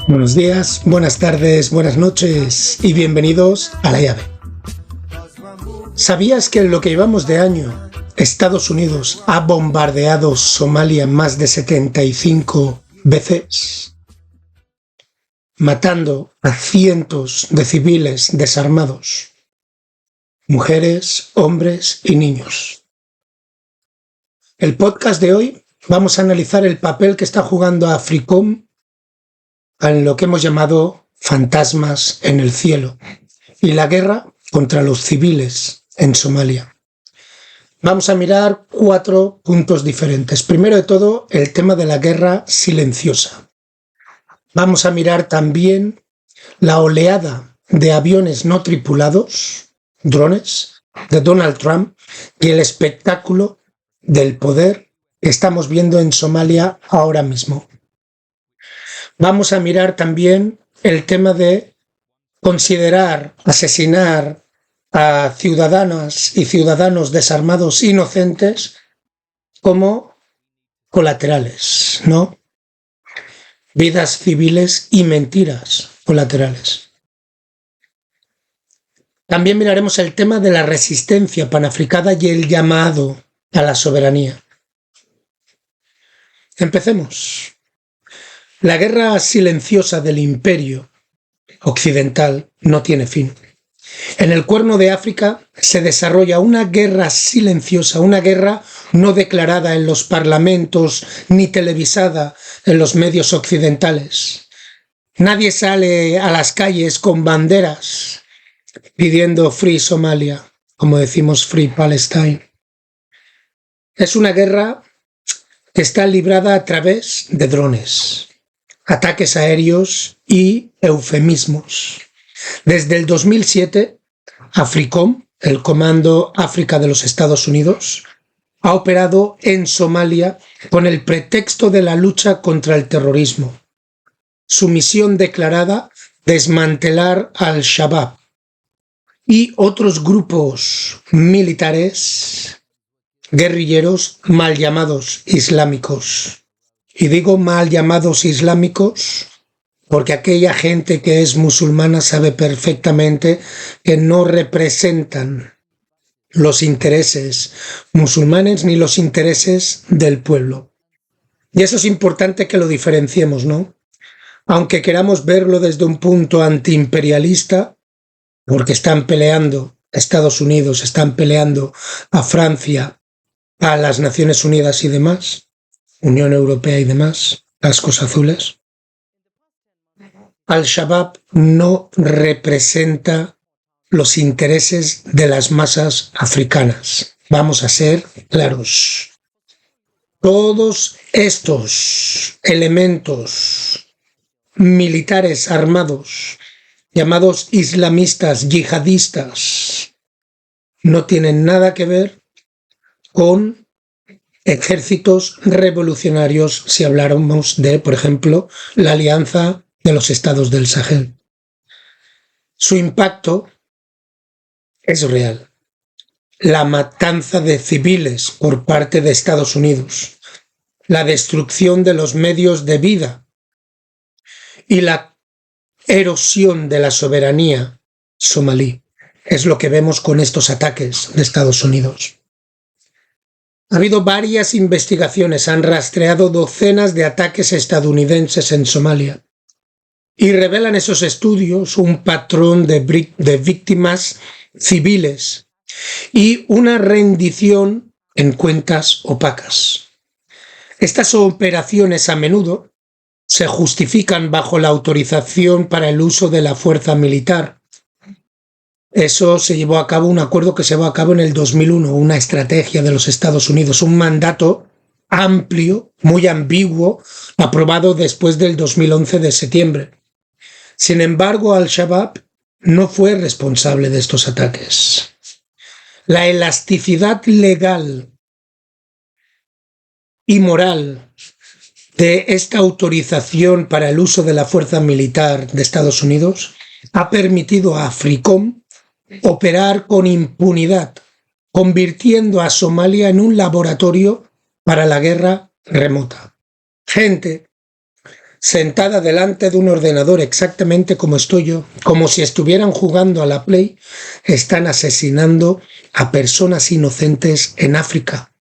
Buenos días, buenas tardes, buenas noches y bienvenidos a La Llave. ¿Sabías que en lo que llevamos de año, Estados Unidos ha bombardeado Somalia más de 75 veces, matando a cientos de civiles desarmados, mujeres, hombres y niños? El podcast de hoy vamos a analizar el papel que está jugando AFRICOM en lo que hemos llamado fantasmas en el cielo y la guerra contra los civiles en Somalia. Vamos a mirar 4 puntos diferentes. Primero de todo, el tema de la guerra silenciosa. Vamos a mirar también la oleada de aviones no tripulados, drones, de Donald Trump y el espectáculo del poder que estamos viendo en Somalia ahora mismo. Vamos a mirar también el tema de considerar asesinar a ciudadanas y ciudadanos desarmados inocentes como colaterales, ¿no? Vidas civiles y mentiras colaterales. También miraremos el tema de la resistencia panafricana y el llamado a la soberanía. Empecemos. La guerra silenciosa del imperio occidental no tiene fin. En el Cuerno de África se desarrolla una guerra silenciosa, una guerra no declarada en los parlamentos ni televisada en los medios occidentales. Nadie sale a las calles con banderas pidiendo Free Somalia, como decimos Free Palestine. Es una guerra que está librada a través de drones, ataques aéreos y eufemismos. Desde el 2007, AFRICOM, el Comando África de los Estados Unidos, ha operado en Somalia con el pretexto de la lucha contra el terrorismo. Su misión declarada: desmantelar Al-Shabaab y otros grupos militares guerrilleros mal llamados islámicos. Y digo mal llamados islámicos porque aquella gente que es musulmana sabe perfectamente que no representan los intereses musulmanes ni los intereses del pueblo. Y eso es importante que lo diferenciemos, ¿no? Aunque queramos verlo desde un punto antiimperialista, porque están peleando Estados Unidos, están peleando a Francia, a las Naciones Unidas y demás, Unión Europea y demás, cascos azules. Al-Shabaab no representa los intereses de las masas africanas. Vamos a ser claros. Todos estos elementos militares armados, llamados islamistas, yihadistas, no tienen nada que ver con ejércitos revolucionarios si habláramos de, por ejemplo, la Alianza de los Estados del Sahel. Su impacto es real. La matanza de civiles por parte de Estados Unidos, la destrucción de los medios de vida y la erosión de la soberanía somalí es lo que vemos con estos ataques de Estados Unidos. Ha habido varias investigaciones, han rastreado docenas de ataques estadounidenses en Somalia y revelan esos estudios un patrón de víctimas civiles y una rendición en cuentas opacas. Estas operaciones a menudo se justifican bajo la autorización para el uso de la fuerza militar. Eso se llevó a cabo, un acuerdo que se llevó a cabo en el 2001, una estrategia de los Estados Unidos, un mandato amplio, muy ambiguo, aprobado después del 2011 de septiembre. Sin embargo, Al-Shabaab no fue responsable de estos ataques. La elasticidad legal y moral de esta autorización para el uso de la fuerza militar de Estados Unidos ha permitido a AFRICOM operar con impunidad, convirtiendo a Somalia en un laboratorio para la guerra remota. Gente sentada delante de un ordenador exactamente como estoy yo, como si estuvieran jugando a la Play, están asesinando a personas inocentes en África,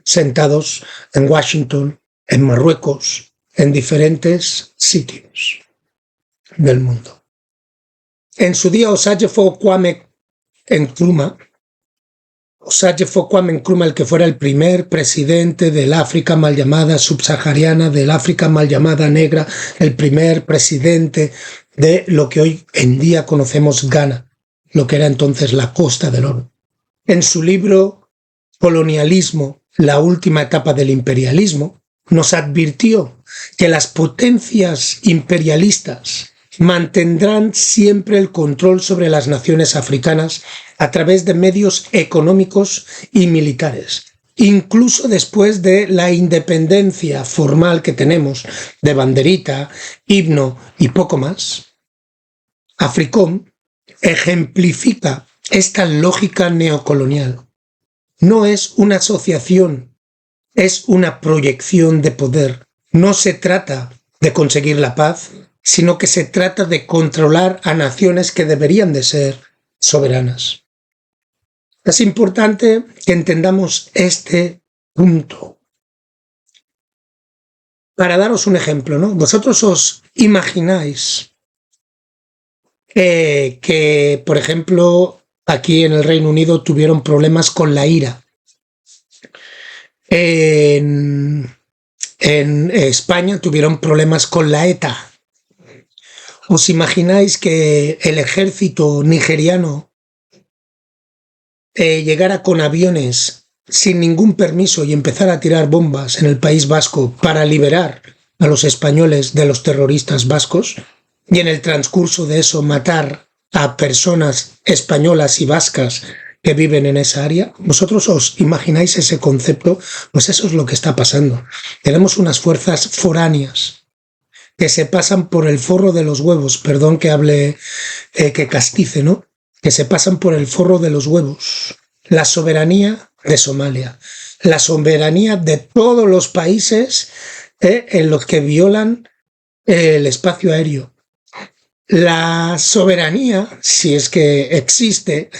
sentados en Washington, en Marruecos, en diferentes sitios del mundo. En su día, Osagyefo Kwame Nkrumah, el que fuera el primer presidente del África mal llamada subsahariana, del África mal llamada negra, el primer presidente de lo que hoy en día conocemos Ghana, lo que era entonces la Costa del Oro. En su libro Colonialismo, la última etapa del imperialismo, nos advirtió que las potencias imperialistas mantendrán siempre el control sobre las naciones africanas a través de medios económicos y militares. Incluso después de la independencia formal que tenemos de banderita, himno y poco más, AFRICOM ejemplifica esta lógica neocolonial. No es una asociación, es una proyección de poder. No se trata de conseguir la paz, sino que se trata de controlar a naciones que deberían de ser soberanas. Es importante que entendamos este punto. Para daros un ejemplo, ¿no? Vosotros os imagináis que, por ejemplo, aquí en el Reino Unido tuvieron problemas con la IRA. En España tuvieron problemas con la ETA. ¿Os imagináis que el ejército nigeriano llegara con aviones sin ningún permiso y empezara a tirar bombas en el País Vasco para liberar a los españoles de los terroristas vascos y en el transcurso de eso matar a personas españolas y vascas que viven en esa área? ¿Vosotros os imagináis ese concepto? Pues eso es lo que está pasando. Tenemos unas fuerzas foráneas que se pasan por el forro de los huevos, perdón que hable, que castice, ¿no? Que se pasan por el forro de los huevos. La soberanía de Somalia, la soberanía de todos los países en los que violan el espacio aéreo. La soberanía, si es que existe,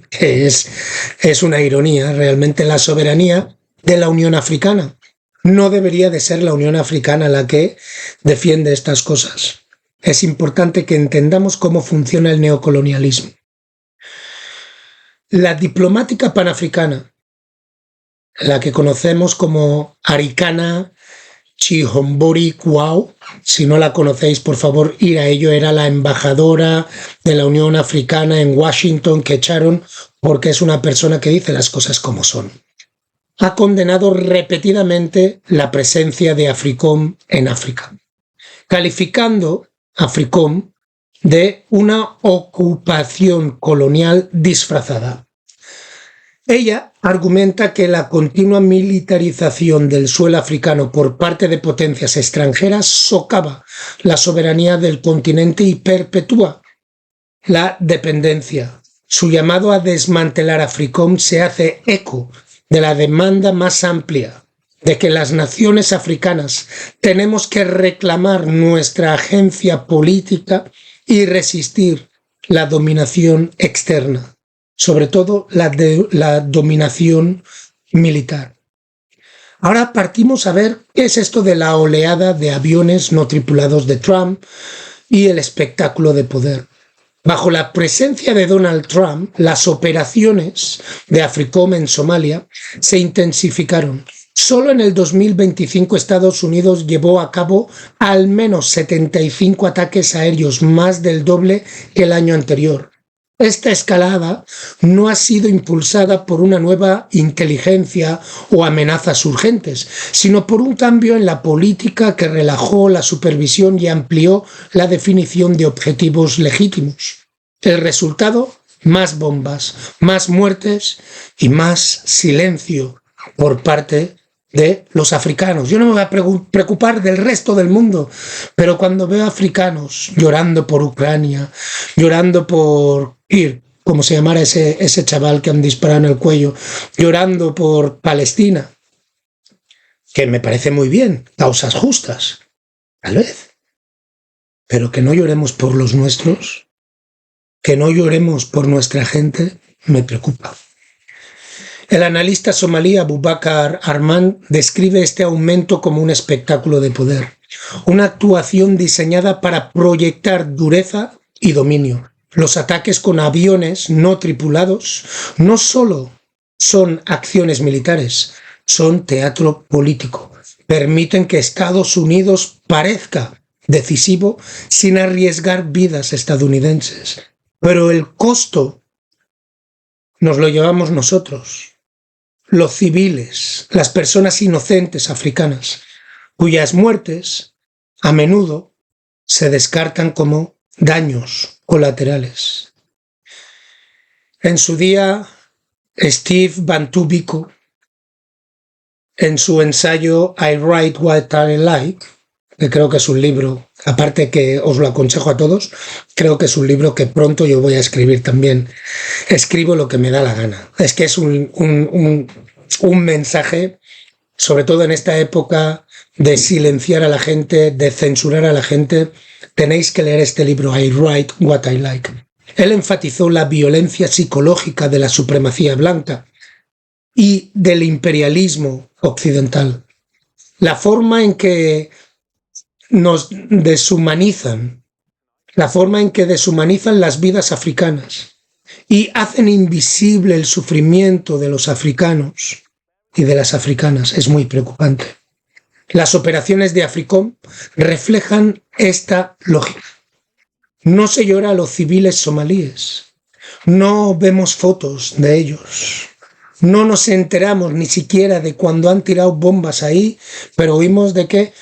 que es una ironía, realmente la soberanía de la Unión Africana. No debería de ser la Unión Africana la que defiende estas cosas. Es importante que entendamos cómo funciona el neocolonialismo. La diplomática panafricana, la que conocemos como Arikana Chihombori Quao, si no la conocéis, por favor, ir a ello, era la embajadora de la Unión Africana en Washington que echaron porque es una persona que dice las cosas como son. Ha condenado repetidamente la presencia de AFRICOM en África, calificando AFRICOM de una ocupación colonial disfrazada. Ella argumenta que la continua militarización del suelo africano por parte de potencias extranjeras socava la soberanía del continente y perpetúa la dependencia. Su llamado a desmantelar AFRICOM se hace eco de la demanda más amplia de que las naciones africanas tenemos que reclamar nuestra agencia política y resistir la dominación externa, sobre todo la dominación militar. Ahora partimos a ver qué es esto de la oleada de aviones no tripulados de Trump y el espectáculo de poder. Bajo la presencia de Donald Trump, las operaciones de AFRICOM en Somalia se intensificaron. Solo en el 2025 Estados Unidos llevó a cabo al menos 75 ataques aéreos, más del doble que el año anterior. Esta escalada no ha sido impulsada por una nueva inteligencia o amenazas urgentes, sino por un cambio en la política que relajó la supervisión y amplió la definición de objetivos legítimos. El resultado: más bombas, más muertes y más silencio por parte de los africanos. Yo no me voy a preocupar del resto del mundo, pero cuando veo africanos llorando por Ucrania, llorando por como se llamara ese chaval que han disparado en el cuello, llorando por Palestina, que me parece muy bien, causas justas, Tal vez. Pero que no lloremos por los nuestros, que no lloremos por nuestra gente, me preocupa. El analista somalí Abubakar Arman describe este aumento como un espectáculo de poder, una actuación diseñada para proyectar dureza y dominio. Los ataques con aviones no tripulados no solo son acciones militares, son teatro político. Permiten que Estados Unidos parezca decisivo sin arriesgar vidas estadounidenses. Pero el costo nos lo llevamos nosotros, los civiles, las personas inocentes africanas, cuyas muertes a menudo se descartan como daños colaterales. En su día, Steve Bantu Biko, en su ensayo I Write What I Like, que creo que es un libro, aparte que os lo aconsejo a todos, creo que es un libro que pronto yo voy a escribir también. Escribo lo que me da la gana. Es que es un mensaje, sobre todo en esta época de silenciar a la gente, de censurar a la gente. Tenéis que leer este libro, I Write What I Like. Él enfatizó la violencia psicológica de la supremacía blanca y del imperialismo occidental. La forma en que nos deshumanizan, la forma en que deshumanizan las vidas africanas y hacen invisible el sufrimiento de los africanos y de las africanas es muy preocupante. Las operaciones de AFRICOM reflejan esta lógica. No se llora a los civiles somalíes, no vemos fotos de ellos, no nos enteramos ni siquiera de cuando han tirado bombas ahí, pero oímos de que,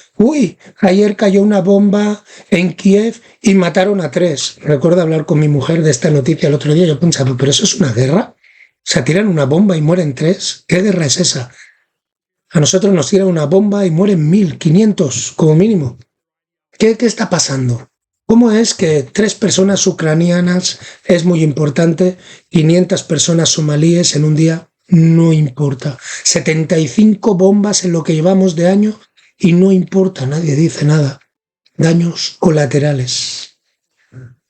ayer cayó una bomba en Kiev y mataron a 3. Recuerdo hablar con mi mujer de esta noticia el otro día, yo pensaba, ¿pero eso es una guerra? O sea, tiran una bomba y mueren 3. ¿Qué guerra es esa? A nosotros nos tiran una bomba y mueren 1.500 como mínimo. ¿Qué está pasando? ¿Cómo es que 3 personas ucranianas es muy importante, 500 personas somalíes en un día no importa? 75 bombas en lo que llevamos de año y no importa, nadie dice nada. Daños colaterales.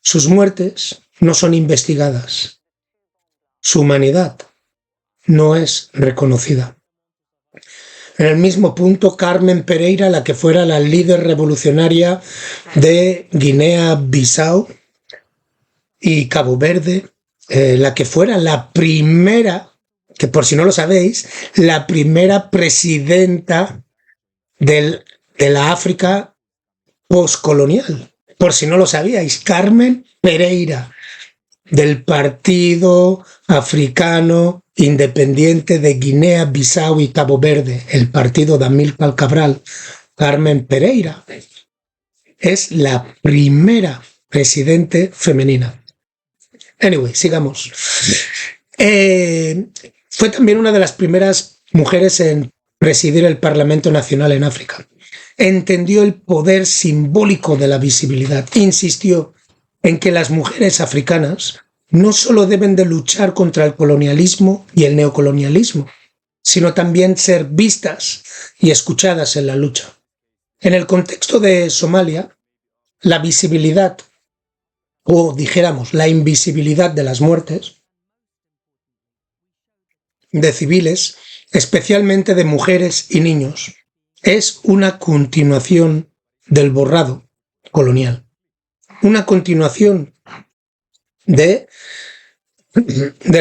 Sus muertes no son investigadas. Su humanidad no es reconocida. En el mismo punto, Carmen Pereira, la que fuera la líder revolucionaria de Guinea-Bissau y Cabo Verde, la que fuera la primera, que por si no lo sabéis, la primera presidenta de la África postcolonial. Por si no lo sabíais, Carmen Pereira, del Partido Africano Independiente de Guinea-Bissau y Cabo Verde, el partido de Amílcar Cabral. Carmen Pereira es la primera presidente femenina. Anyway, sigamos. Fue también una de las primeras mujeres en presidir el Parlamento Nacional en África. Entendió el poder simbólico de la visibilidad. Insistió en que las mujeres africanas no solo deben de luchar contra el colonialismo y el neocolonialismo, sino también ser vistas y escuchadas en la lucha. En el contexto de Somalia, la visibilidad, o dijéramos la invisibilidad de las muertes de civiles, especialmente de mujeres y niños, es una continuación del borrado colonial, una continuación de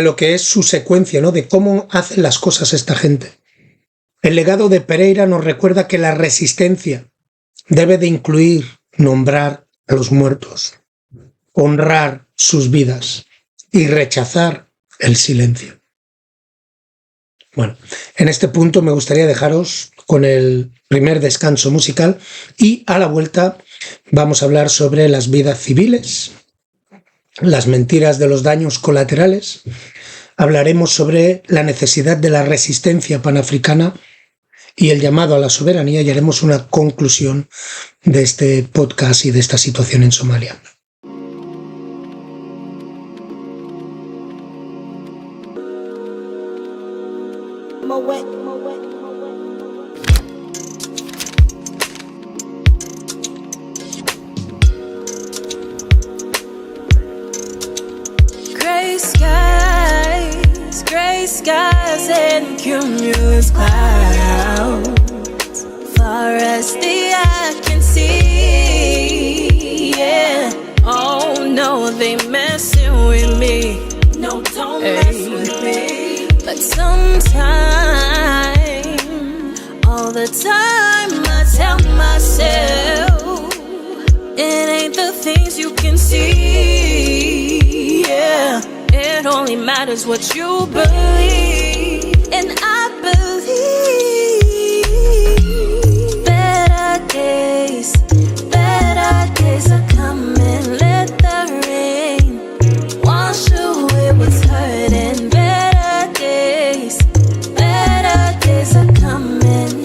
lo que es su secuencia, ¿no? De cómo hacen las cosas esta gente. El legado de Pereira nos recuerda que la resistencia debe de incluir nombrar a los muertos, honrar sus vidas y rechazar el silencio. Bueno, en este punto me gustaría dejaros con el primer descanso musical y a la vuelta vamos a hablar sobre las vidas civiles, las mentiras de los daños colaterales. Hablaremos sobre la necesidad de la resistencia panafricana y el llamado a la soberanía y haremos una conclusión de este podcast y de esta situación en Somalia. skies and cumulus clouds. Far as the eye can see, yeah. Oh no, they messing with me. No, don't mess with me. But sometime, all the time, I tell myself, it ain't the things you can see, yeah. It only matters what you believe, and I believe better days are coming. Let the rain wash away what's hurting. Better days are coming.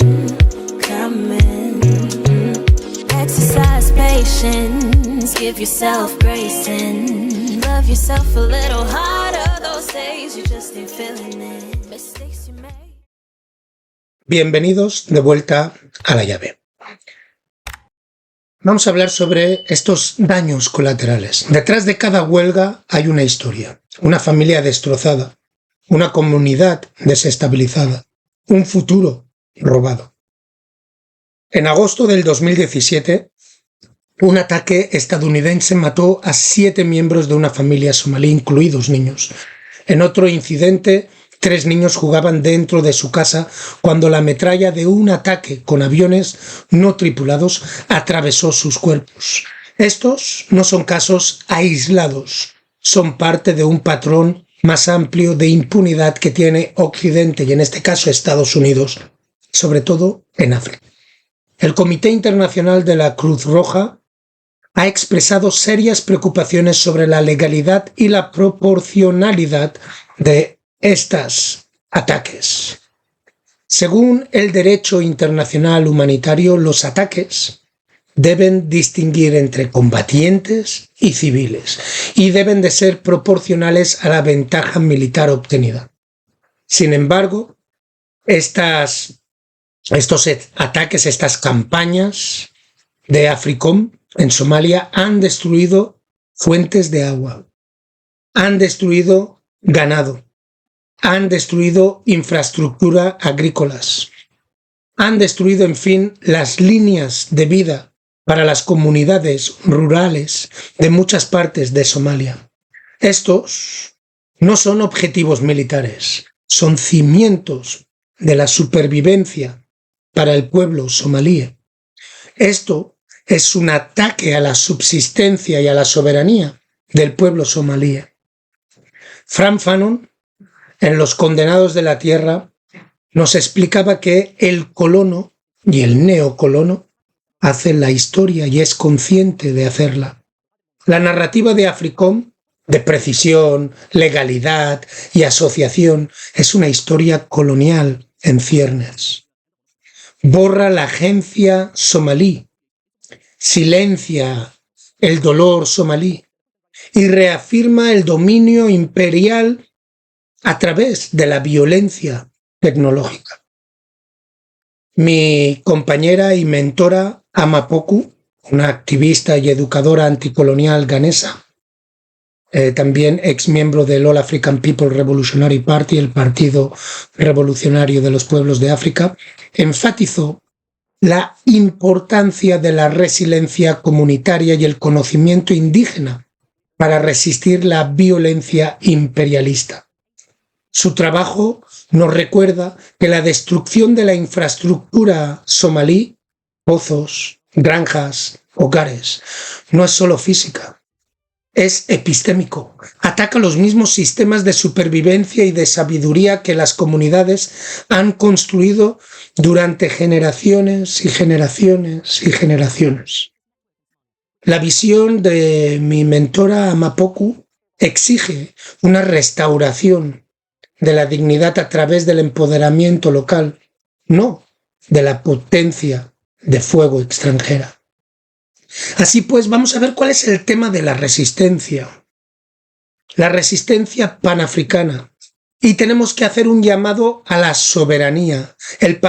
Exercise patience, give yourself grace and love yourself a little harder. Those days you just ain't feeling it. Mistakes you made. Bienvenidos de vuelta a la llave. Vamos a hablar sobre estos daños colaterales. Detrás de cada huelga hay una historia, una familia destrozada, una comunidad desestabilizada, un futuro robado. En agosto del 2017, un ataque estadounidense mató a 7 miembros de una familia somalí, incluidos niños. En otro incidente, 3 niños jugaban dentro de su casa cuando la metralla de un ataque con aviones no tripulados atravesó sus cuerpos. Estos no son casos aislados, son parte de un patrón más amplio de impunidad que tiene Occidente y en este caso Estados Unidos, sobre todo en África. El Comité Internacional de la Cruz Roja ha expresado serias preocupaciones sobre la legalidad y la proporcionalidad de estos ataques. Según el derecho internacional humanitario, los ataques deben distinguir entre combatientes y civiles y deben de ser proporcionales a la ventaja militar obtenida. Sin embargo, estos ataques, estas campañas de AFRICOM en Somalia han destruido fuentes de agua, han destruido ganado, han destruido infraestructura agrícolas, han destruido, en fin, las líneas de vida para las comunidades rurales de muchas partes de Somalia. Estos no son objetivos militares, son cimientos de la supervivencia para el pueblo somalí. Esto es un ataque a la subsistencia y a la soberanía del pueblo somalí. Frantz Fanon, en Los Condenados de la Tierra, nos explicaba que el colono y el neocolono hacen la historia y es consciente de hacerla. La narrativa de AFRICOM, de precisión, legalidad y asociación, es una historia colonial en ciernes. Borra la agencia somalí, silencia el dolor somalí y reafirma el dominio imperial a través de la violencia tecnológica. Mi compañera y mentora Amapoku, una activista y educadora anticolonial ganesa, también ex miembro del All African People Revolutionary Party, el Partido Revolucionario de los Pueblos de África, enfatizó la importancia de la resiliencia comunitaria y el conocimiento indígena para resistir la violencia imperialista. Su trabajo nos recuerda que la destrucción de la infraestructura somalí, pozos, granjas, hogares, no es solo física, es epistémico. Ataca los mismos sistemas de supervivencia y de sabiduría que las comunidades han construido durante generaciones y generaciones y generaciones. La visión de mi mentora Amapoku exige una restauración de la dignidad a través del empoderamiento local, no de la potencia de fuego extranjera. Así pues, vamos a ver cuál es el tema de la resistencia. La resistencia panafricana. Y tenemos que hacer un llamado a la soberanía. El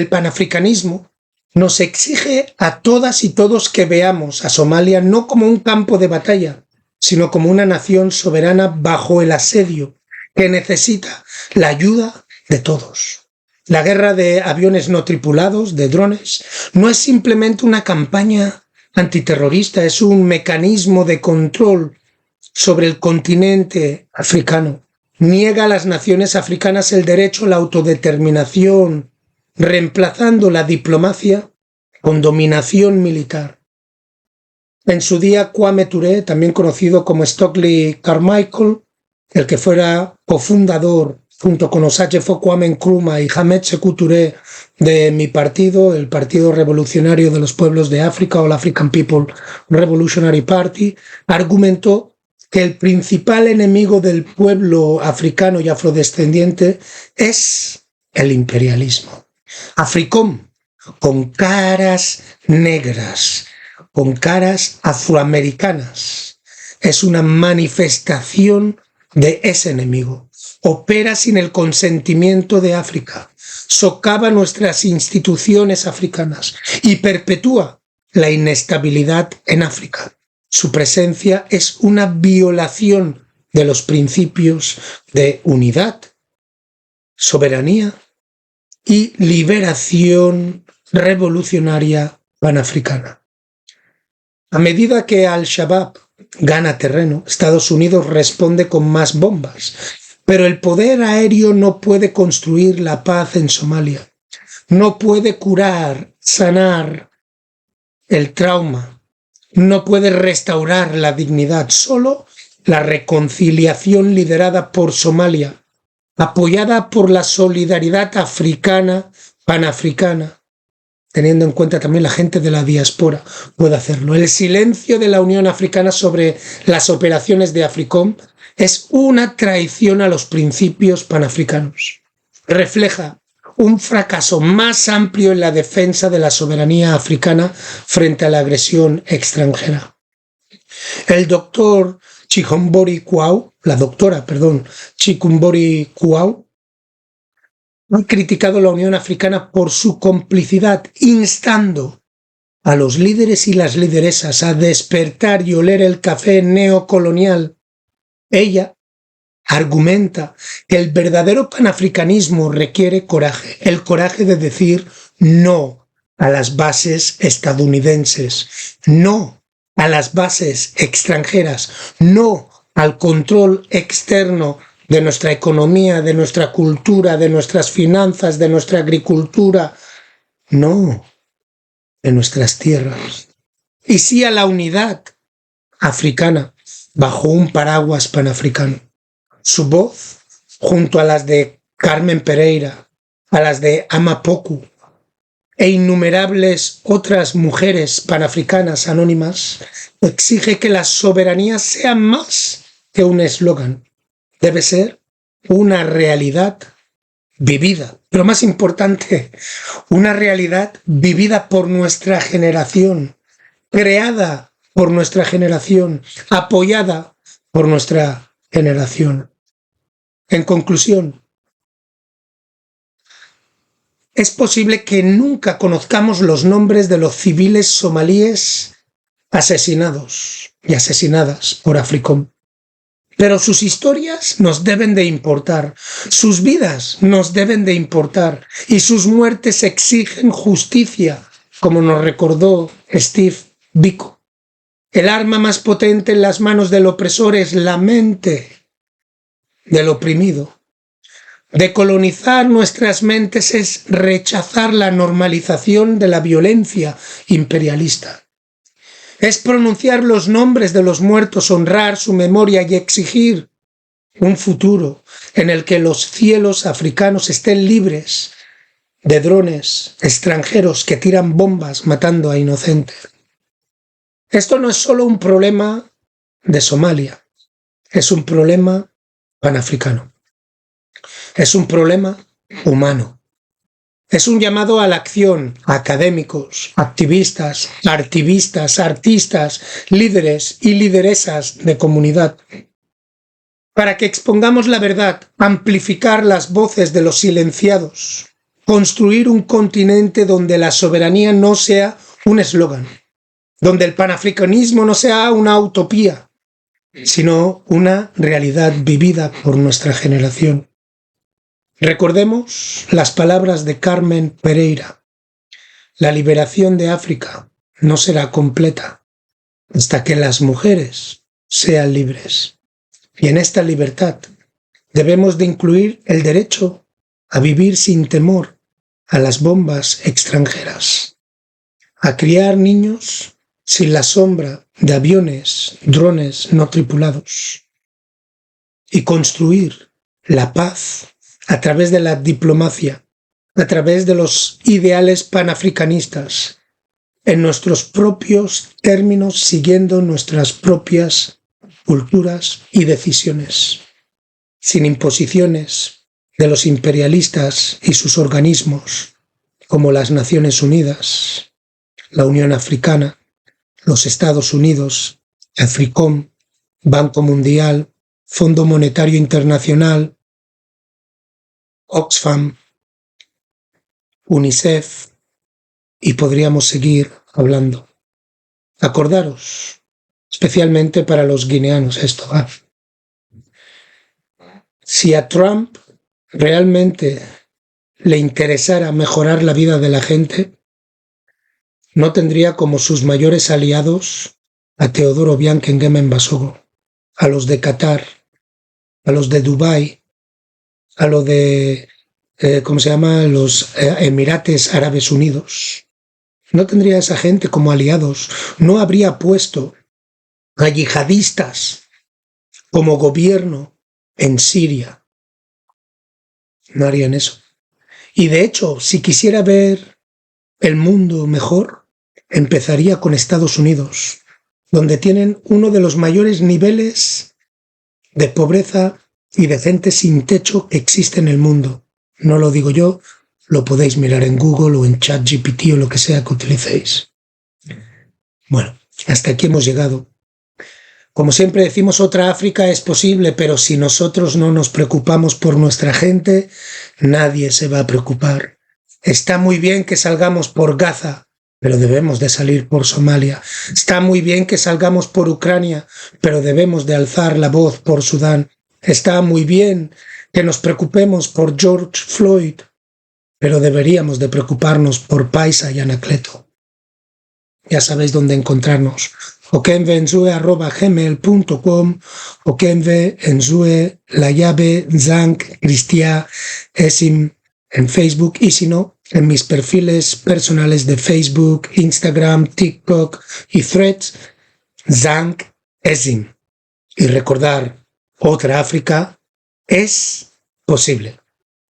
panafricanismo nos exige a todas y todos que veamos a Somalia no como un campo de batalla, sino como una nación soberana bajo el asedio que necesita la ayuda de todos. La guerra de aviones no tripulados, de drones, no es simplemente una campaña antiterrorista, es un mecanismo de control sobre el continente africano. Niega a las naciones africanas el derecho a la autodeterminación, reemplazando la diplomacia con dominación militar. En su día, Kwame Ture, también conocido como Stokely Carmichael, el que fuera cofundador junto con Osajefo Kwame Nkrumah y Hamed Sékou Touré de mi partido, el Partido Revolucionario de los Pueblos de África, o el African People Revolutionary Party, argumentó que el principal enemigo del pueblo africano y afrodescendiente es el imperialismo. Africom, con caras negras, con caras afroamericanas, es una manifestación de ese enemigo. Opera sin el consentimiento de África, socava nuestras instituciones africanas y perpetúa la inestabilidad en África. Su presencia es una violación de los principios de unidad, soberanía y liberación revolucionaria panafricana. A medida que Al-Shabaab gana terreno, Estados Unidos responde con más bombas, pero el poder aéreo no puede construir la paz en Somalia, no puede curar, sanar el trauma, no puede restaurar la dignidad. Solo la reconciliación liderada por Somalia, apoyada por la solidaridad africana, panafricana, teniendo en cuenta también la gente de la diáspora, puede hacerlo. El silencio de la Unión Africana sobre las operaciones de Africom es una traición a los principios panafricanos. Refleja un fracaso más amplio en la defensa de la soberanía africana frente a la agresión extranjera. El doctor Chikumbori Quao, la doctora, Chikumbori Quao, ha criticado a la Unión Africana por su complicidad, instando a los líderes y las lideresas a despertar y oler el café neocolonial. Ella argumenta que el verdadero panafricanismo requiere coraje, el coraje de decir no a las bases estadounidenses, no a las bases extranjeras, no al control externo de nuestra economía, de nuestra cultura, de nuestras finanzas, de nuestra agricultura, no, de nuestras tierras. Y sí a la unidad africana bajo un paraguas panafricano. Su voz, junto a las de Carmen Pereira, a las de Amapoku e innumerables otras mujeres panafricanas anónimas, exige que la soberanía sea más que un eslogan. Debe ser una realidad vivida. Lo más importante, una realidad vivida por nuestra generación, creada por nuestra generación, apoyada por nuestra generación. En conclusión, es posible que nunca conozcamos los nombres de los civiles somalíes asesinados y asesinadas por Africom. Pero sus historias nos deben de importar, sus vidas nos deben de importar y sus muertes exigen justicia, como nos recordó Steve Biko. El arma más potente en las manos del opresor es la mente del oprimido. Decolonizar nuestras mentes es rechazar la normalización de la violencia imperialista. Es pronunciar los nombres de los muertos, honrar su memoria y exigir un futuro en el que los cielos africanos estén libres de drones extranjeros que tiran bombas matando a inocentes. Esto no es solo un problema de Somalia, es un problema panafricano. Es un problema humano. Es un llamado a la acción a académicos, activistas, artistas, líderes y lideresas de comunidad, para que expongamos la verdad, amplificar las voces de los silenciados, construir un continente donde la soberanía no sea un eslogan, donde el panafricanismo no sea una utopía, sino una realidad vivida por nuestra generación. Recordemos las palabras de Carmen Pereira: la liberación de África no será completa hasta que las mujeres sean libres. Y en esta libertad debemos de incluir el derecho a vivir sin temor a las bombas extranjeras, a criar niños sin la sombra de aviones, drones no tripulados, y construir la paz a través de la diplomacia, a través de los ideales panafricanistas, en nuestros propios términos, siguiendo nuestras propias culturas y decisiones, sin imposiciones de los imperialistas y sus organismos, como las Naciones Unidas, la Unión Africana, los Estados Unidos, AFRICOM, Banco Mundial, Fondo Monetario Internacional, Oxfam, UNICEF, y podríamos seguir hablando. Acordaros, especialmente para los guineanos, esto va. Si a Trump realmente le interesara mejorar la vida de la gente, no tendría como sus mayores aliados a Teodoro Obiang Nguema Mbasogo, a los de Qatar, a los de Dubái, a lo de, los Emirates Árabes Unidos. No tendría a esa gente como aliados. No habría puesto a yihadistas como gobierno en Siria. No harían eso. Y de hecho, si quisiera ver el mundo mejor, empezaría con Estados Unidos, donde tienen uno de los mayores niveles de pobreza y de gente sin techo que existe en el mundo. No lo digo yo, lo podéis mirar en Google o en ChatGPT o lo que sea que utilicéis. Bueno, hasta aquí hemos llegado. Como siempre decimos, otra África es posible, pero si nosotros no nos preocupamos por nuestra gente, nadie se va a preocupar. Está muy bien que salgamos por Gaza, pero debemos de salir por Somalia. Está muy bien que salgamos por Ucrania, pero debemos de alzar la voz por Sudán. Está muy bien que nos preocupemos por George Floyd, pero deberíamos de preocuparnos por Paisa y Anacleto. Ya sabéis dónde encontrarnos. okemvenzue@gmail.com, okemvenzue, la llave, Zank, Cristia, Esim en Facebook, y si no, en mis perfiles personales de Facebook, Instagram, TikTok y Threads, Zank Esim. Y recordar, otra África es posible,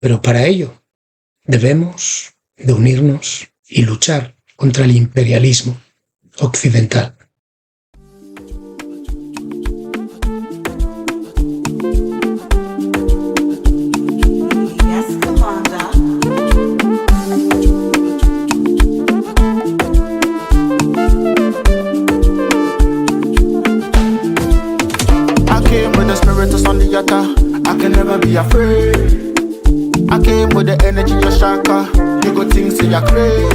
pero para ello debemos de unirnos y luchar contra el imperialismo occidental. I can never be afraid. I came with the energy of Shaka. You go things to your crave.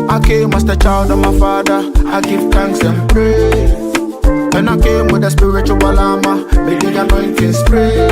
I came as the child of my father. I give thanks and praise. And I came with the spiritual armor. May the anointing spray.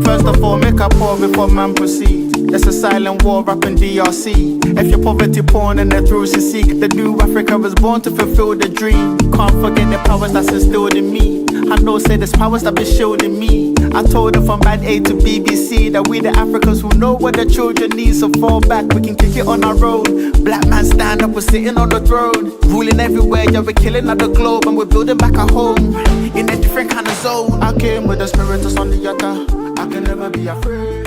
First of all, make a pour before man proceed. There's a silent war up in DRC. If you're poverty porn and the through to seek, the new Africa was born to fulfill the dream. Can't forget the powers that's instilled in me. I know, say there's powers that been shielding me. I told them from bad A to BBC that we the Africans who know what the children need. So fall back, we can kick it on our own. Black man stand up, we're sitting on the throne. Ruling everywhere, yeah, we're killing at the globe. And we're building back a home in a different kind of zone. I came with the spirit that's on the yatta. I can never be afraid.